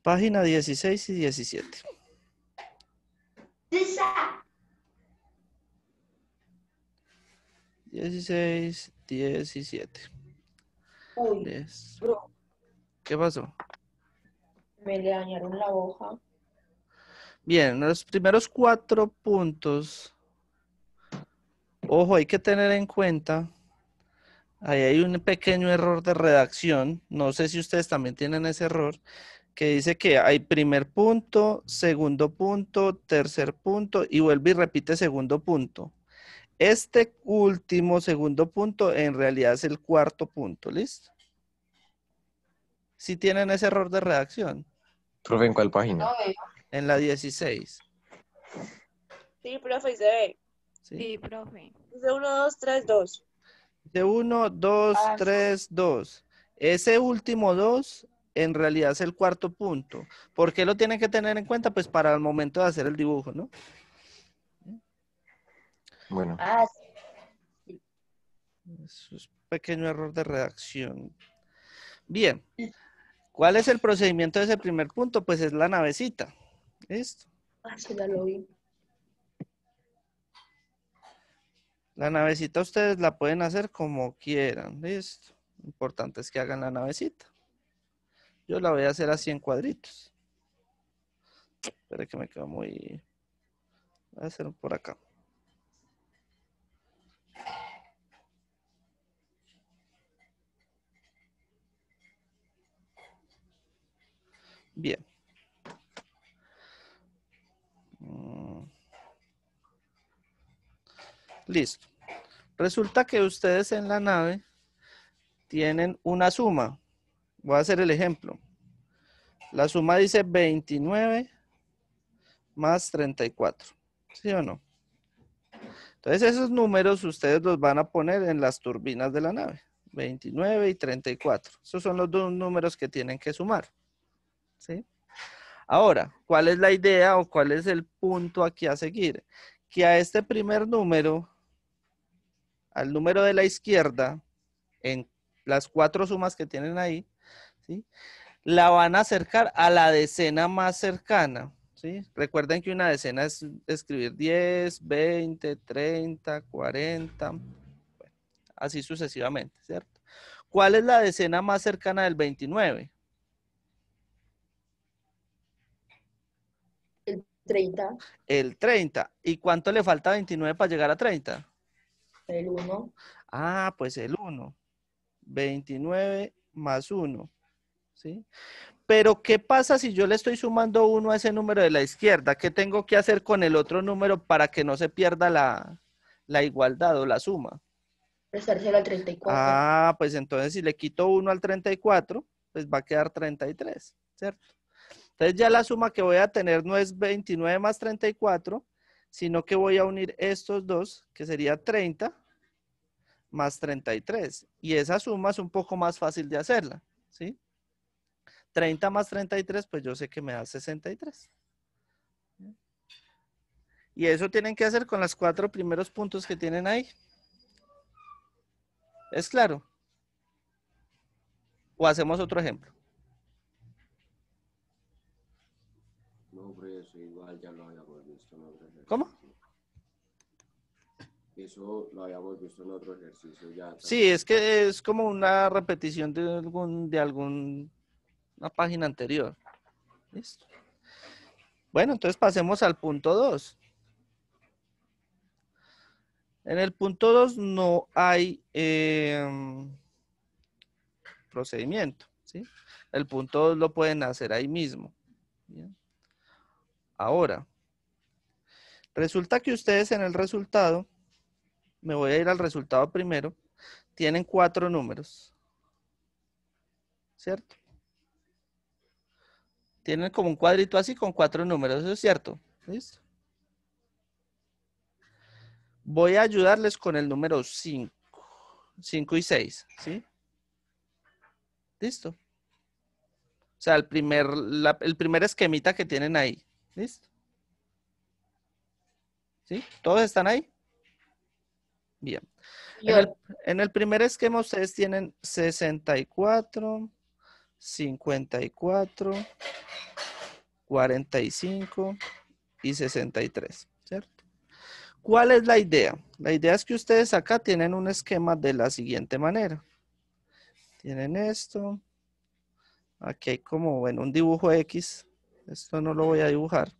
Página 16 y 17. 16, 17. Uy, Listo. bro, ¿Qué pasó? me le dañaron la hoja. Bien, los primeros 4 puntos. Ojo, hay que tener en cuenta. Ahí hay un pequeño error de redacción. No sé si ustedes también tienen ese error. Que dice que hay primer punto, segundo punto, tercer punto y vuelve y repite segundo punto. Este último segundo punto en realidad es el cuarto punto, ¿listo? Si tienen ese error de redacción. Profe, ¿en cuál página? No veo. En la 16. Sí, profe, se ve. ¿Sí? Sí, profe. Dice 1, 2, 3, 2. De 1, 2, Ah, 3, 2. Ese último 2 en realidad es el cuarto punto. ¿Por qué lo tienen que tener en cuenta? Pues para el momento de hacer el dibujo, ¿no? Bueno, ah, Eso es un pequeño error de redacción. Bien. ¿Cuál es el procedimiento de ese primer punto? Pues es la navecita. ¿Listo? sí, ya lo vi. La navecita ustedes la pueden hacer como quieran. ¿Listo? Lo importante es que hagan la navecita. Yo la voy a hacer así en cuadritos. Espera que me quedo muy... Voy a hacer por acá. Bien. Listo. Resulta que ustedes en la nave tienen una suma. Voy a hacer el ejemplo. La suma dice 29 más 34. ¿Sí o no? Entonces esos números ustedes los van a poner en las turbinas de la nave. 29 y 34. Esos son los dos números que tienen que sumar. ¿Sí? Ahora, ¿cuál es la idea o cuál es el punto aquí a seguir? Que a este primer número, al número de la izquierda, en las 4 sumas que tienen ahí, ¿sí? La van a acercar a la decena más cercana. ¿Sí? Recuerden que una decena es escribir 10, 20, 30, 40, bueno, así sucesivamente, ¿cierto? ¿Cuál es la decena más cercana del 29? El 30, El 30. ¿Y cuánto le falta a 29 para llegar a 30? el 1. Ah, pues el 1. 29 más 1. ¿Sí? Pero, ¿qué pasa si yo le estoy sumando 1 a ese número de la izquierda? ¿Qué tengo que hacer con el otro número para que no se pierda la igualdad o la suma? Prestárselo al 34. Ah, pues entonces si le quito 1 al 34, pues va a quedar 33, ¿cierto? Entonces ya la suma que voy a tener no es 29 más 34, sino que voy a unir estos dos, que sería 30 más 33. Y esa suma es un poco más fácil de hacerla, ¿sí? 30 más 33, pues yo sé que me da 63. Y eso tienen que hacer con los 4 primeros puntos que tienen ahí. ¿Es claro? ¿O hacemos otro ejemplo? No, pero eso igual ya lo habíamos visto en otro ejercicio. ¿Cómo? Eso lo habíamos visto en otro ejercicio ya. Sí, es que es como una repetición de alguna página anterior. ¿Listo? Bueno, entonces pasemos al punto 2. En el punto 2 no hay procedimiento, ¿sí? El punto 2 lo pueden hacer ahí mismo. ¿Bien? Ahora, resulta que ustedes en el resultado, me voy a ir al resultado primero, tienen 4 números, ¿cierto? Tienen como un cuadrito así con 4 números, eso es cierto. ¿Listo? Voy a ayudarles con el número 5. 5 y 6, ¿sí? Listo. O sea, el primer esquemita que tienen ahí. ¿Listo? ¿Sí? ¿Todos están ahí? Bien. En el primer esquema ustedes tienen 64, 54, 45 y 63, ¿cierto? ¿Cuál es la idea? La idea es que ustedes acá tienen un esquema de la siguiente manera. Tienen esto. Aquí hay como, bueno, un dibujo X. Esto no lo voy a dibujar.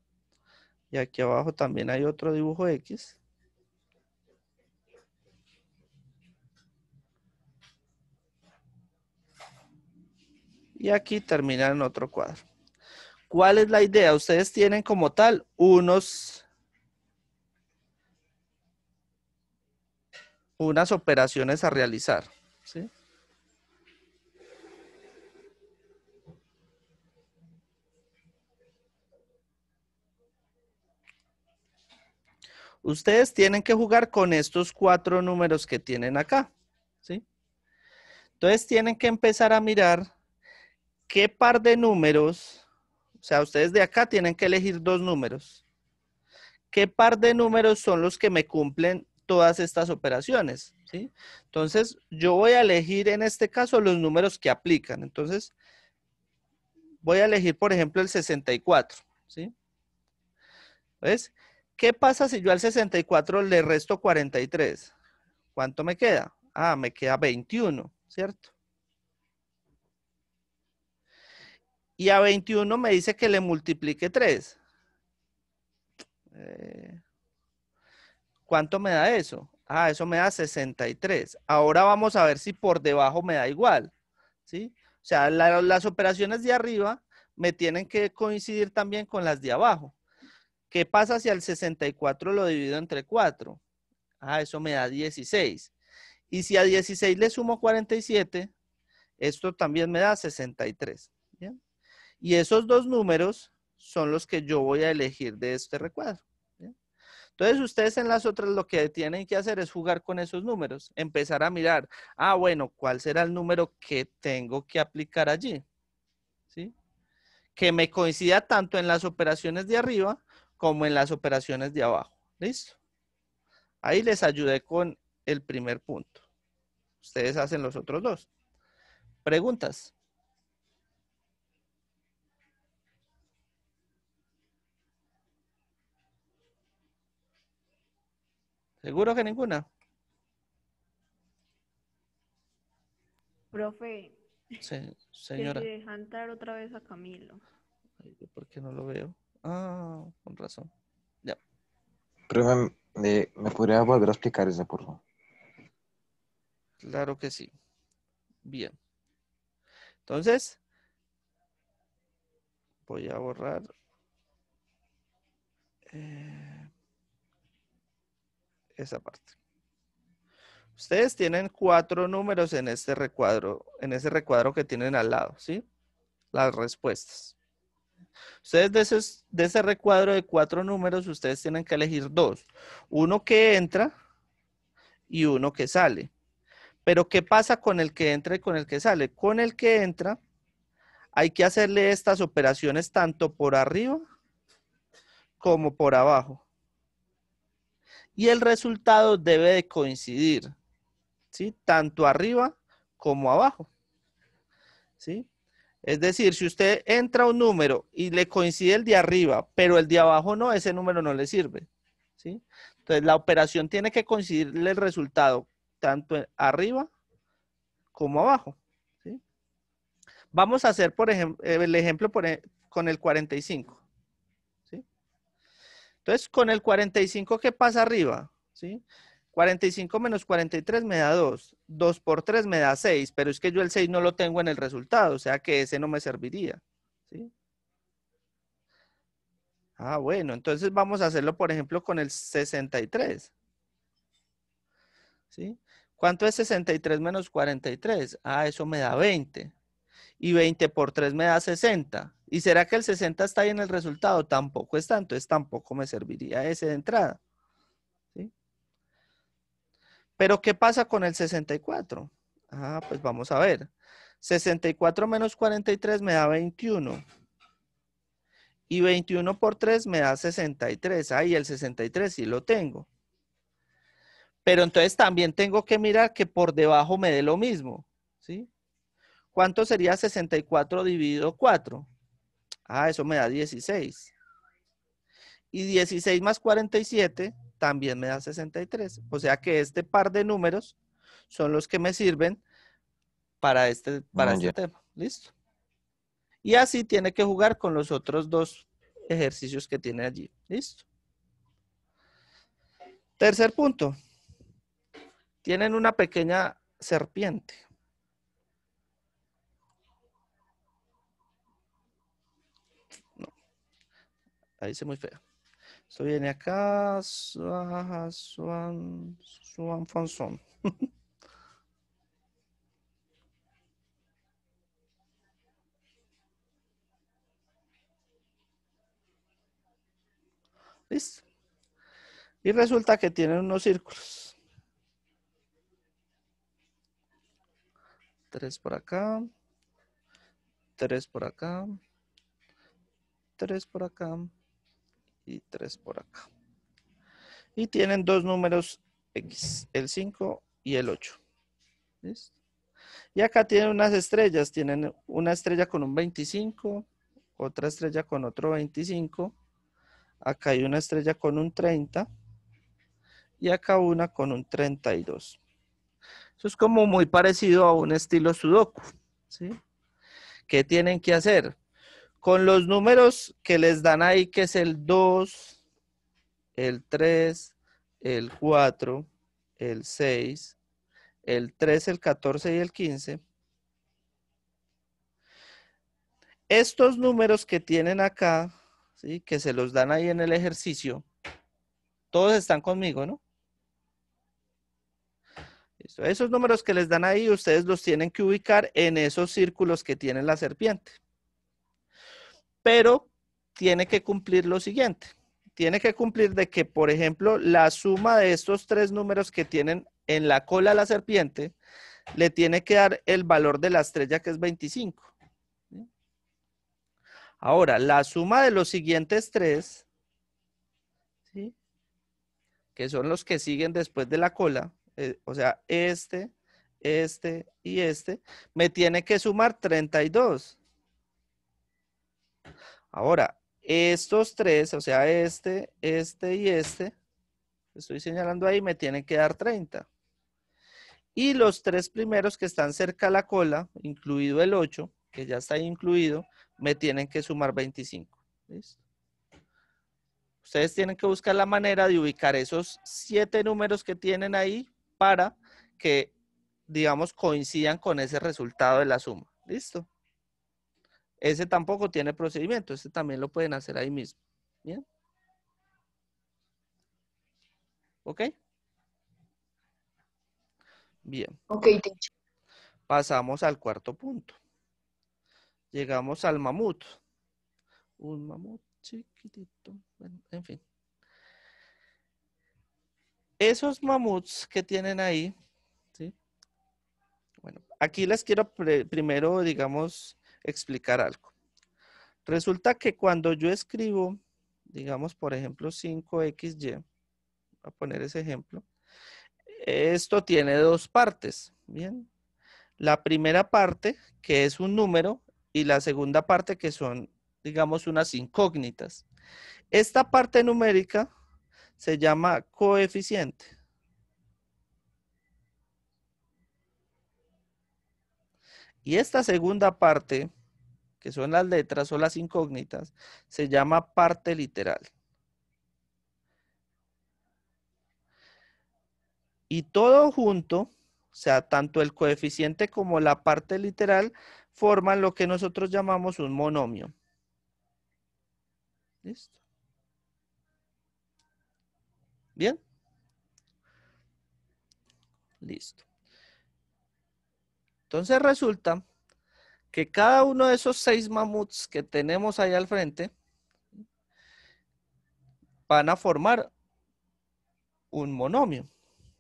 Y aquí abajo también hay otro dibujo X. Y aquí termina en otro cuadro. ¿Cuál es la idea? Ustedes tienen como tal unas operaciones a realizar, ¿sí? Ustedes tienen que jugar con estos 4 números que tienen acá, ¿sí? Entonces tienen que empezar a mirar qué par de números, o sea, ustedes de acá tienen que elegir 2 números. ¿Qué par de números son los que me cumplen todas estas operaciones? ¿Sí? Entonces, yo voy a elegir en este caso los números que aplican. Entonces, voy a elegir, por ejemplo, el 64. ¿Sí? ¿Ves? ¿Qué pasa si yo al 64 le resto 43? ¿Cuánto me queda? Ah, me queda 21, ¿cierto? Y a 21 me dice que le multiplique 3. ¿Cuánto me da eso? Ah, eso me da 63. Ahora vamos a ver si por debajo me da igual, ¿sí? O sea, las operaciones de arriba me tienen que coincidir también con las de abajo. ¿Qué pasa si al 64 lo divido entre 4? Ah, eso me da 16. Y si a 16 le sumo 47, esto también me da 63. ¿Bien? Y esos 2 números son los que yo voy a elegir de este recuadro. ¿Bien? Entonces, ustedes en las otras lo que tienen que hacer es jugar con esos números, empezar a mirar, ah, bueno, ¿cuál será el número que tengo que aplicar allí? ¿Sí? Que me coincida tanto en las operaciones de arriba como en las operaciones de abajo. ¿Listo? Ahí les ayudé con el primer punto. Ustedes hacen los otros 2. ¿Preguntas? ¿Seguro que ninguna? Profe, Sí, que señora. si deja entrar otra vez a Camilo. Ay, ¿por qué no lo veo? Ah, con razón. Ya. Profe, ¿me podría volver a explicar eso, por favor? Claro que sí. Bien. Entonces, voy a borrar esa parte. Ustedes tienen 4 números en este recuadro, en ese recuadro que tienen al lado, ¿sí? Las respuestas. Ustedes de ese recuadro de 4 números, ustedes tienen que elegir 2. Uno que entra y uno que sale. Pero ¿qué pasa con el que entra y con el que sale? Con el que entra, hay que hacerle estas operaciones tanto por arriba como por abajo. Y el resultado debe de coincidir, ¿sí? Tanto arriba como abajo, ¿sí? Es decir, si usted entra a un número y le coincide el de arriba, pero el de abajo no, ese número no le sirve, ¿sí? Entonces, la operación tiene que coincidirle el resultado tanto arriba como abajo, ¿sí? Vamos a hacer, por ejemplo, el ejemplo con el 45, ¿sí? Entonces, con el 45, ¿qué pasa arriba? ¿Sí? 45 menos 43 me da 2. 2 por 3 me da 6, pero es que yo el 6 no lo tengo en el resultado, o sea que ese no me serviría. ¿Sí? Ah, bueno, entonces vamos a hacerlo, por ejemplo, con el 63. ¿Sí? ¿Cuánto es 63 menos 43? Ah, eso me da 20. Y 20 por 3 me da 60. ¿Y será que el 60 está ahí en el resultado? Tampoco está, entonces tampoco me serviría ese de entrada. ¿Sí? Pero ¿qué pasa con el 64? Ah, pues vamos a ver. 64 menos 43 me da 21. Y 21 por 3 me da 63. Ahí el 63 sí lo tengo. Pero entonces también tengo que mirar que por debajo me dé lo mismo. ¿Sí? ¿Cuánto sería 64 dividido 4? Ah, eso me da 16. Y 16 más 47 también me da 63. O sea que este par de números son los que me sirven para este Ya. tema. ¿Listo? Y así tiene que jugar con los otros dos ejercicios que tiene allí. ¿Listo? Tercer punto. Tienen una pequeña serpiente. No, ahí dice muy feo. Esto viene acá. Swan Fonson. ¿Listo? Y resulta que tienen unos círculos. 3 por acá. 3 por acá. 3 por acá. Y 3 por acá. Y tienen dos números X, el 5 y el 8. ¿Listo? Y acá tienen unas estrellas. Tienen una estrella con un 25, otra estrella con otro 25. Acá hay una estrella con un 30 y acá una con un 32. Eso es como muy parecido a un estilo sudoku, ¿sí? ¿Qué tienen que hacer? Con los números que les dan ahí, que es el 2, el 3, el 4, el 6, el 3, el 14 y el 15. Estos números que tienen acá, ¿sí? Que se los dan ahí en el ejercicio, todos están conmigo, ¿no? Listo. Esos números que les dan ahí, ustedes los tienen que ubicar en esos círculos que tiene la serpiente. Pero tiene que cumplir lo siguiente. Tiene que cumplir de que, por ejemplo, la suma de estos tres números que tienen en la cola de la serpiente le tiene que dar el valor de la estrella, que es 25. ¿Sí? Ahora, la suma de los siguientes tres, ¿sí? Que son los que siguen después de la cola, o sea, este y este, me tiene que sumar 32. Ahora, estos tres, o sea, este y este, estoy señalando ahí, me tienen que dar 30. Y los tres primeros que están cerca a la cola, incluido el 8, que ya está ahí incluido, me tienen que sumar 25. ¿Listo? Ustedes tienen que buscar la manera de ubicar esos 7 números que tienen ahí para que, digamos, coincidan con ese resultado de la suma. ¿Listo? Ese tampoco tiene procedimiento, ese también lo pueden hacer ahí mismo. ¿Bien? ¿Ok? Bien. Ok, teacher. Pasamos al cuarto punto. Llegamos al mamut. Un mamut chiquitito. Bueno, en fin. Esos mamuts que tienen ahí, ¿sí? Bueno, aquí les quiero primero, digamos, explicar algo. Resulta que cuando yo escribo, digamos, por ejemplo, 5XY, voy a poner ese ejemplo, esto tiene dos partes, ¿bien? La primera parte, que es un número, y la segunda parte, que son, digamos, unas incógnitas. Esta parte numérica se llama coeficiente. Y esta segunda parte, que son las letras o las incógnitas, se llama parte literal. Y todo junto, o sea, tanto el coeficiente como la parte literal, forman lo que nosotros llamamos un monomio. ¿Listo? ¿Bien? Listo. Entonces resulta que cada uno de esos 6 mamuts que tenemos ahí al frente van a formar un monomio.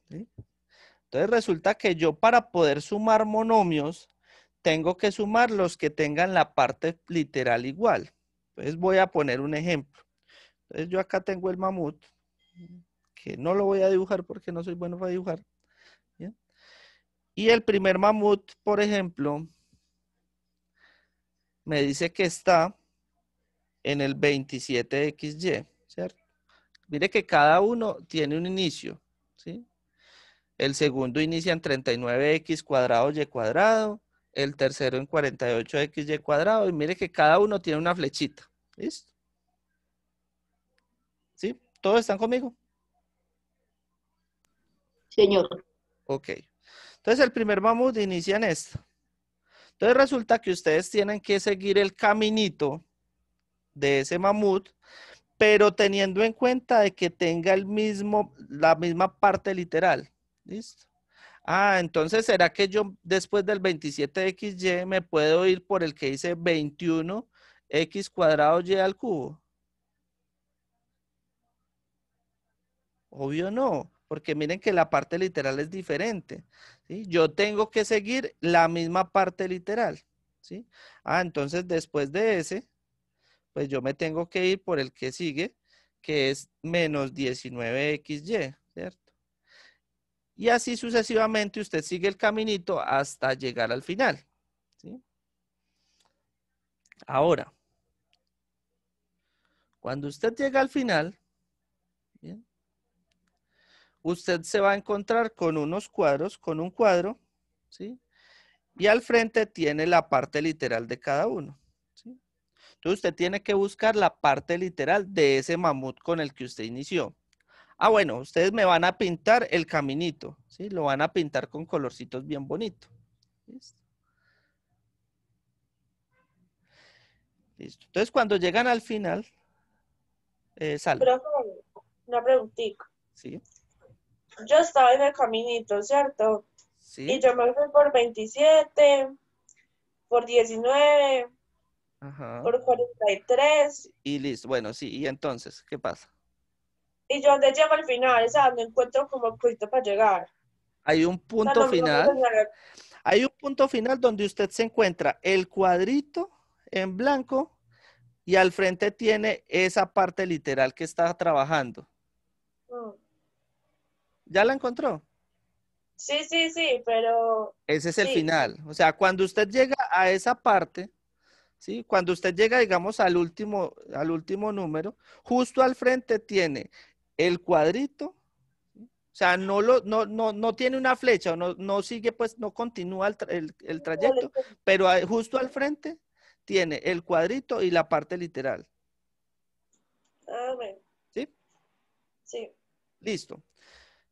¿Sí? Entonces resulta que yo, para poder sumar monomios, tengo que sumar los que tengan la parte literal igual. Entonces voy a poner un ejemplo. Entonces yo acá tengo el mamut, que no lo voy a dibujar porque no soy bueno para dibujar. ¿Bien? Y el primer mamut, por ejemplo, me dice que está en el 27XY, ¿cierto? Mire que cada uno tiene un inicio, ¿sí? El segundo inicia en 39x cuadrado y cuadrado, el tercero en 48xy cuadrado, y mire que cada uno tiene una flechita, ¿listo? ¿Sí? ¿Todos están conmigo? Señor. Ok. Entonces el primer mamut inicia en esto. Entonces resulta que ustedes tienen que seguir el caminito de ese mamut, pero teniendo en cuenta de que tenga la misma parte literal. ¿Listo? Ah, entonces ¿será que yo después del 27xy me puedo ir por el que dice 21x cuadrado y al cubo? Obvio no, porque miren que la parte literal es diferente, ¿sí? Yo tengo que seguir la misma parte literal, ¿sí? Ah, entonces después de ese, pues yo me tengo que ir por el que sigue, que es menos 19xy, ¿cierto? Y así sucesivamente usted sigue el caminito hasta llegar al final, ¿sí? Ahora, cuando usted llega al final, ¿bien? Usted se va a encontrar con unos cuadros, con un cuadro, ¿sí? Y al frente tiene la parte literal de cada uno, ¿sí? Entonces usted tiene que buscar la parte literal de ese mamut con el que usted inició. Ah, bueno, ustedes me van a pintar el caminito, ¿sí? Lo van a pintar con colorcitos bien bonitos. ¿Listo? Listo. Entonces cuando llegan al final, sale, Pero una preguntita. ¿sí? Yo estaba en el caminito, ¿cierto? Y ¿Sí? yo me fui por 27, por 19, Ajá. por 43. Y listo. Bueno, sí. ¿Y entonces qué pasa? Y yo donde llego al final, o sea, no encuentro como el punto para llegar. Hay un O sea, punto no me final. señala. Hay un punto final donde usted se encuentra el cuadrito en blanco y al frente tiene esa parte literal que está trabajando. Mm. ¿Ya la encontró? Sí, sí, sí, pero Ese es el sí. final. O sea, cuando usted llega a esa parte, ¿sí? Cuando usted llega, digamos, al último número, justo al frente tiene el cuadrito. O sea, no tiene una flecha, no sigue, pues no continúa el trayecto, pero justo al frente tiene el cuadrito y la parte literal. Ah, bueno, ¿Sí? sí, Listo. sí.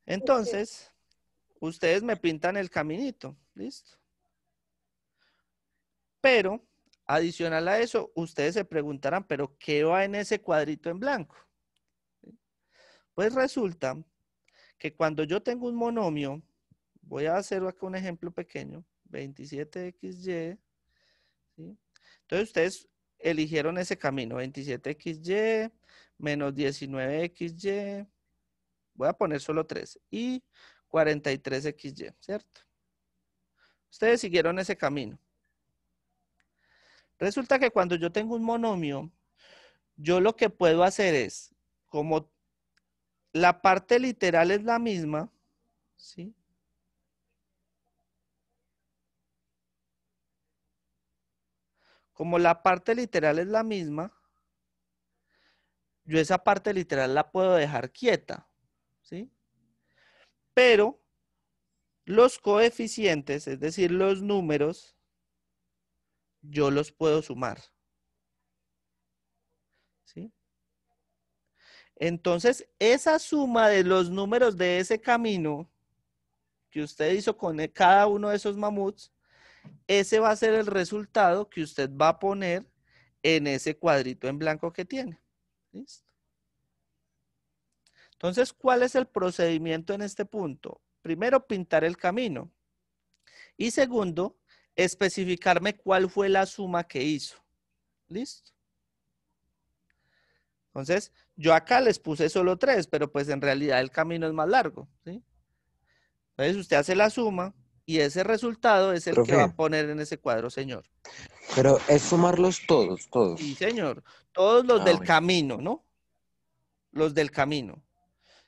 Entonces, ustedes me pintan el caminito. Listo. Pero, adicional a eso, ustedes se preguntarán, ¿pero qué va en ese cuadrito en blanco? Pues resulta que cuando yo tengo un monomio, voy a hacer acá un ejemplo pequeño, 27xy, ¿sí? Entonces ustedes eligieron ese camino, 27xy menos 19xy, voy a poner solo 3, y 43xy, ¿cierto? Ustedes siguieron ese camino. Resulta que cuando yo tengo un monomio, yo lo que puedo hacer es, como la parte literal es la misma, ¿sí? Como la parte literal es la misma, yo esa parte literal la puedo dejar quieta, ¿sí? Pero los coeficientes, es decir, los números, yo los puedo sumar, ¿sí? Entonces, esa suma de los números de ese camino que usted hizo con cada uno de esos mamuts, ese va a ser el resultado que usted va a poner en ese cuadrito en blanco que tiene. ¿Listo? Entonces, ¿cuál es el procedimiento en este punto? Primero, pintar el camino. Y segundo, especificarme cuál fue la suma que hizo. ¿Listo? Entonces, yo acá les puse solo 3, pero pues en realidad el camino es más largo, ¿sí? Entonces, usted hace la suma y ese resultado es el que va a Profe, poner en ese cuadro, señor. pero es sumarlos todos, Sí, todos. señor. Todos los Ah, del bueno. camino, ¿no? Los del camino.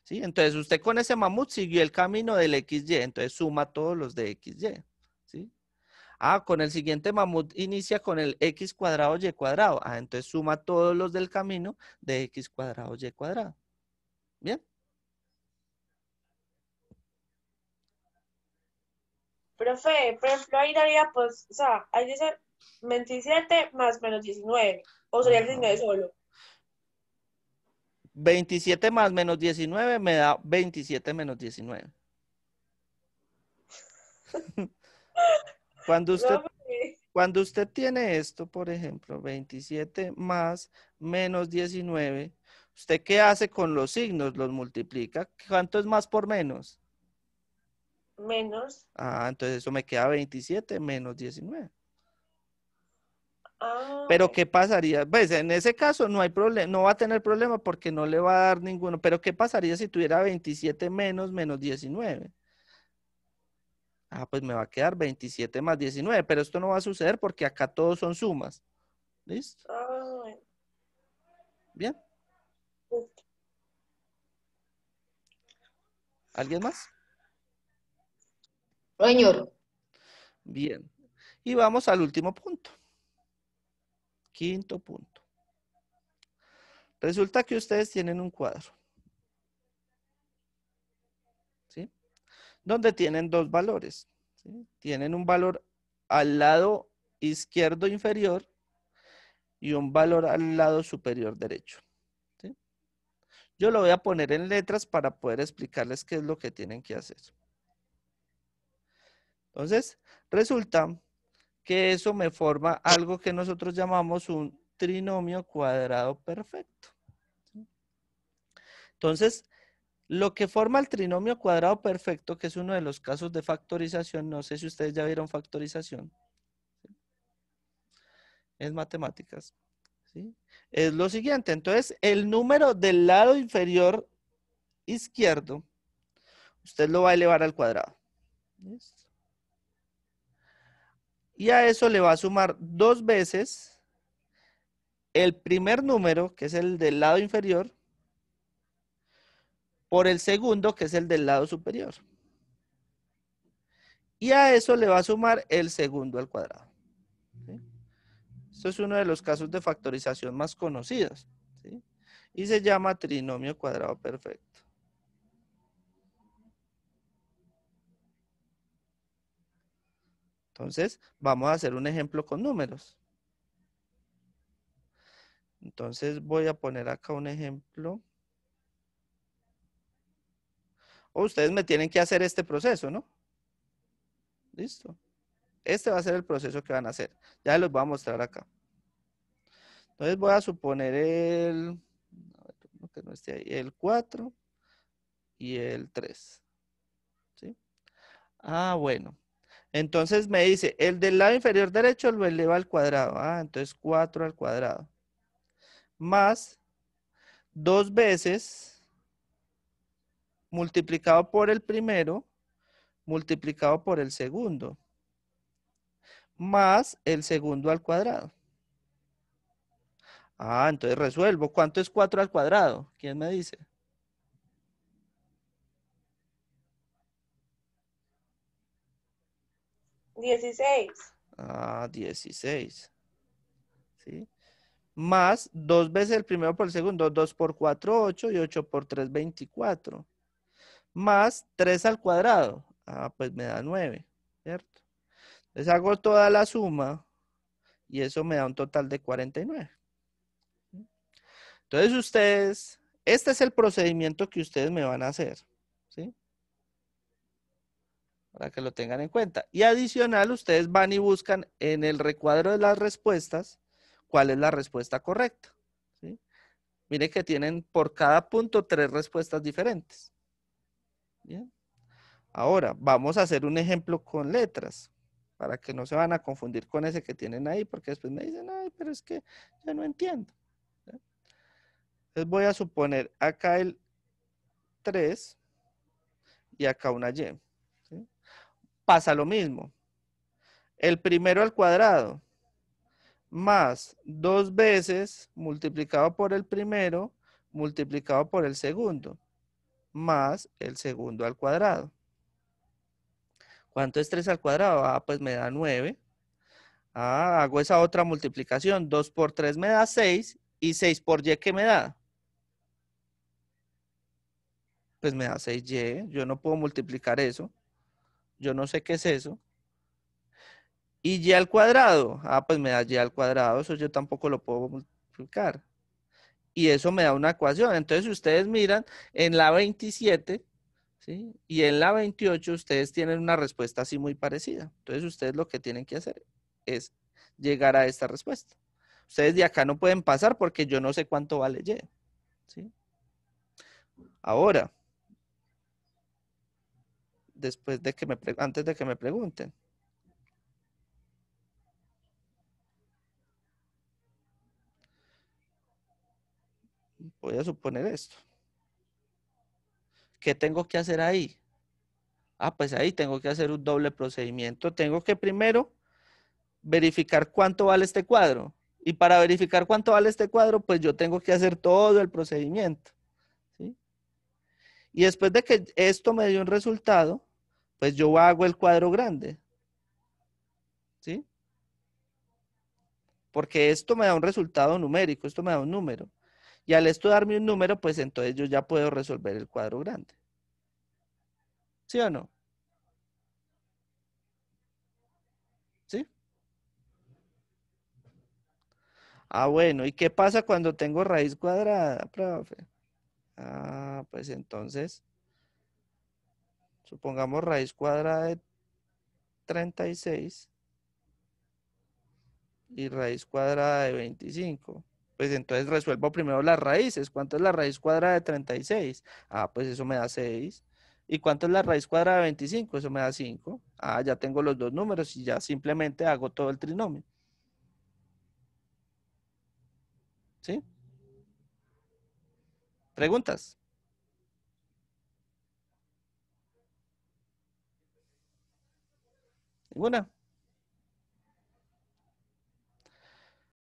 ¿Sí? Entonces, usted con ese mamut siguió el camino del XY, entonces suma todos los de XY. ¿Sí? Ah, con el siguiente mamut inicia con el x cuadrado y cuadrado. Ah, entonces suma todos los del camino de x cuadrado y cuadrado. Bien. Profe, por ejemplo, ahí daría, pues, o sea, ahí dice 27 más menos 19. O sería el Ajá. 19 solo. 27 más menos 19 me da 27 menos 19. Cuando usted, No, profe. cuando usted tiene esto, por ejemplo, 27 más menos 19, ¿usted qué hace con los signos? ¿Los multiplica? ¿Cuánto es más por menos? Menos. Ah, entonces eso me queda 27 menos 19. Ah, Pero bueno. ¿qué pasaría? Pues en ese caso no hay problema, no va a tener problema porque no le va a dar ninguno. Pero ¿qué pasaría si tuviera 27 menos 19? Ah, pues me va a quedar 27 más 19, pero esto no va a suceder porque acá todos son sumas. ¿Listo? Ah, bueno. Bien. Uf. ¿Alguien más? Señor. Bien. Y vamos al último punto. Quinto punto. Resulta que ustedes tienen un cuadro. ¿Sí? Donde tienen dos valores. ¿Sí? Tienen un valor al lado izquierdo inferior y un valor al lado superior derecho. ¿Sí? Yo lo voy a poner en letras para poder explicarles qué es lo que tienen que hacer. Entonces, resulta que eso me forma algo que nosotros llamamos un trinomio cuadrado perfecto. ¿Sí? Entonces, lo que forma el trinomio cuadrado perfecto, que es uno de los casos de factorización, no sé si ustedes ya vieron factorización, ¿sí? Es matemáticas, ¿sí? Es lo siguiente, entonces el número del lado inferior izquierdo, usted lo va a elevar al cuadrado. ¿Listo? Y a eso le va a sumar dos veces el primer número, que es el del lado inferior, por el segundo, que es el del lado superior. Y a eso le va a sumar el segundo al cuadrado. ¿Sí? Esto es uno de los casos de factorización más conocidos. ¿Sí? Y se llama trinomio cuadrado perfecto. Entonces, vamos a hacer un ejemplo con números. Entonces, voy a poner acá un ejemplo. O ustedes me tienen que hacer este proceso, ¿no? Listo. Este va a ser el proceso que van a hacer. Ya los voy a mostrar acá. Entonces, voy a suponer que no esté ahí, el 4 y el 3. ¿Sí? Ah, bueno. Entonces me dice, el del lado inferior derecho lo eleva al cuadrado. Ah, entonces 4 al cuadrado. Más 2 veces multiplicado por el primero, multiplicado por el segundo. Más el segundo al cuadrado. Ah, entonces resuelvo. ¿Cuánto es 4 al cuadrado? ¿Quién me dice? ¿16? Ah, 16. ¿Sí? Más 2 veces el primero por el segundo. 2 por 4, 8 y 8 por 3, 24. Más 3 al cuadrado. Ah, pues me da 9, ¿cierto? Les hago toda la suma y eso me da un total de 49. Entonces ustedes, este es el procedimiento que ustedes me van a hacer, ¿sí? Para que lo tengan en cuenta. Y adicional, ustedes van y buscan en el recuadro de las respuestas cuál es la respuesta correcta, ¿sí? Mire que tienen por cada punto 3 respuestas diferentes. Bien. Ahora, vamos a hacer un ejemplo con letras, para que no se van a confundir con ese que tienen ahí, porque después me dicen, ay, pero es que yo no entiendo. ¿Sí? Entonces voy a suponer acá el 3 y acá una Y. ¿Sí? Pasa lo mismo. El primero al cuadrado más 2 veces multiplicado por el primero multiplicado por el segundo más el segundo al cuadrado. ¿Cuánto es 3 al cuadrado? Ah, pues me da 9. Ah, hago esa otra multiplicación. 2 por 3 me da 6. ¿Y 6 por y qué me da? Pues me da 6y. Yo no puedo multiplicar eso. Yo no sé qué es eso. ¿Y y al cuadrado? Ah, pues me da y al cuadrado. Eso yo tampoco lo puedo multiplicar. Y eso me da una ecuación. Entonces, si ustedes miran en la 27, ¿sí? Y en la 28, ustedes tienen una respuesta así muy parecida. Entonces, ustedes lo que tienen que hacer es llegar a esta respuesta. Ustedes de acá no pueden pasar porque yo no sé cuánto vale y. ¿Sí? Ahora, antes de que me pregunten. Voy a suponer esto. ¿Qué tengo que hacer ahí? Ah, pues ahí tengo que hacer un doble procedimiento. Tengo que primero verificar cuánto vale este cuadro. Y para verificar cuánto vale este cuadro, pues yo tengo que hacer todo el procedimiento. ¿Sí? Y después de que esto me dio un resultado, pues yo hago el cuadro grande. ¿Sí? Porque esto me da un resultado numérico, esto me da un número. Y al esto darme un número, pues entonces yo ya puedo resolver el cuadro grande. ¿Sí o no? ¿Sí? Ah, bueno, ¿y qué pasa cuando tengo raíz cuadrada, profe? Ah, pues entonces, supongamos raíz cuadrada de 36 y raíz cuadrada de 25. Pues entonces resuelvo primero las raíces. ¿Cuánto es la raíz cuadrada de 36? Ah, pues eso me da 6. ¿Y cuánto es la raíz cuadrada de 25? Eso me da 5. Ah, ya tengo los dos números y ya simplemente hago todo el trinomio. ¿Sí? ¿Preguntas? ¿Ninguna?